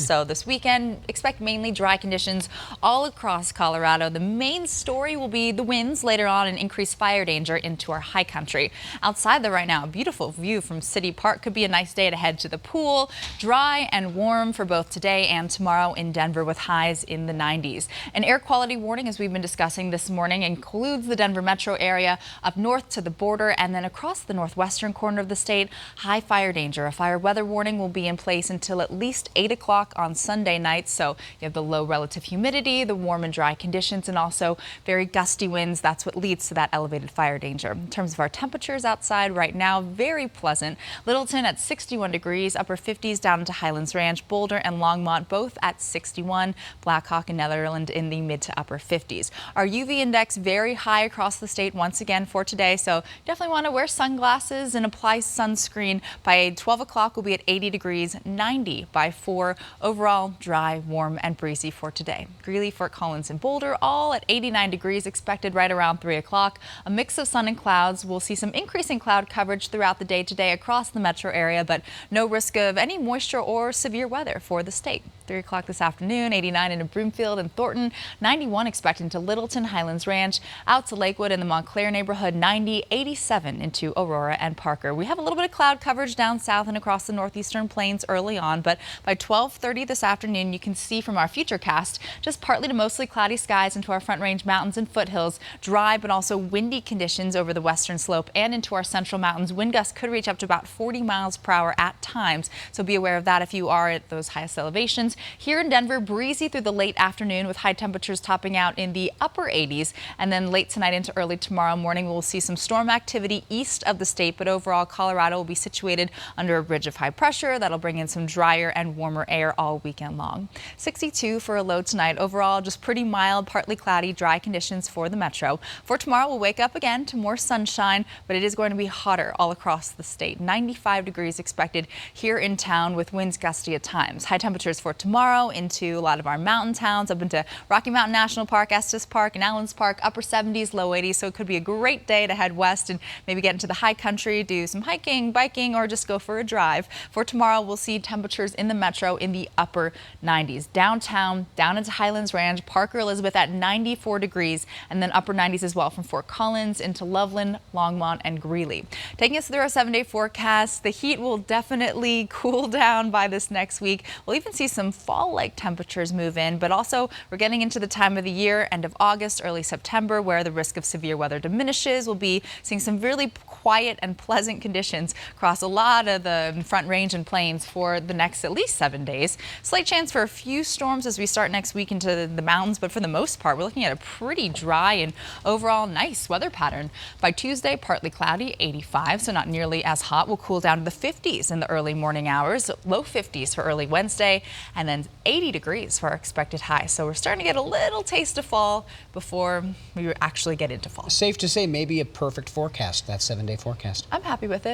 So this weekend, expect mainly dry conditions all across Colorado. The main story will be the winds later on and increased fire danger into our high country. Outside though right now, a beautiful view from City Park. Could be a nice day to head to the pool. Dry and warm for both today and tomorrow in Denver with highs in the 90s. An air quality warning, as we've been discussing this morning, includes the Denver metro area up north to the border and then across the northwestern corner of the state. High fire danger. A fire weather warning will be in place until at least 8 o'clock on Sunday night. So you have the low relative humidity, the warm and dry conditions, and also very gusty winds. That's what leads to that elevated fire danger. In terms of our temperatures outside right now, very pleasant. Littleton at 61 degrees, upper 50s down to Highlands Ranch, Boulder and Longmont both at 61, Blackhawk and Netherland in the mid to upper 50s. Our UV index very high across the state once again for today, so definitely want to wear sunglasses and apply sunscreen. By 12 o'clock we'll be at 80 degrees, 90 by 4. Overall dry, warm and breezy for today. Greeley, Fort Collins and Boulder all at 89 degrees expected right around 3 o'clock. A mix of sun and clouds. We'll see some increasing cloud coverage throughout the day today across the metro area, but no risk of any moisture or severe weather for the state. 3 o'clock this afternoon, 89 into Broomfield and Thornton, 91 expected into Littleton, Highlands Ranch, out to Lakewood in the Montclair neighborhood, 90, 87 into Aurora and Parker. We have a little bit of cloud coverage down south and across the northeastern plains early on, but by 12:30 this afternoon, you can see from our futurecast just partly to mostly cloudy skies into our Front Range mountains and foothills, dry but also windy conditions over the western slope and into our central mountains. Wind gusts could reach up to about 40 miles per hour at times, so be aware of that if you are at those highest elevations. Here in Denver, breezy through the late afternoon with high temperatures topping out in the upper 80s, and then late tonight into early tomorrow morning we'll see some storm activity east of the state, but overall Colorado will be situated under a ridge of high pressure that'll bring in some drier and warmer air all weekend long. 62 for a low tonight. Overall just pretty mild, partly cloudy, dry conditions for the metro. For tomorrow we'll wake up again to more sunshine, but it is going to be hotter all across the state. 95 degrees expected here in town with winds gusty at times. High temperatures for tomorrow into a lot of our mountain towns, up into Rocky Mountain National Park, Estes Park and Allens Park, upper 70s, low 80s. So it could be a great day to head west and maybe get into the high country, do some hiking, biking, or just go for a drive. For tomorrow, we'll see temperatures in the metro in the upper 90s. Downtown, down into Highlands Ranch, Parker, Elizabeth at 94 degrees, and then upper 90s as well from Fort Collins into Loveland, Longmont, and Greeley. Taking us through our 7-day forecast, the heat will definitely cool down by this next week. We'll even see some fall-like temperatures move in, but also we're getting into the time of the year, end of August, early September, where the risk of severe weather diminishes. We'll be seeing some really quiet and pleasant conditions across a lot of the Front Range and plains for the next at least 7 days. Slight chance for a few storms as we start next week into the mountains, but for the most part, we're looking at a pretty dry and overall nice weather pattern. By Tuesday, partly cloudy, 85, so not nearly as hot. We'll cool down to the 50s in the early morning hours, low 50s for early Wednesday, and then 80 degrees for our expected high. So we're starting to get a little taste of fall before we actually get into fall. Safe to say maybe a perfect forecast, that 7-day forecast. I'm happy with it.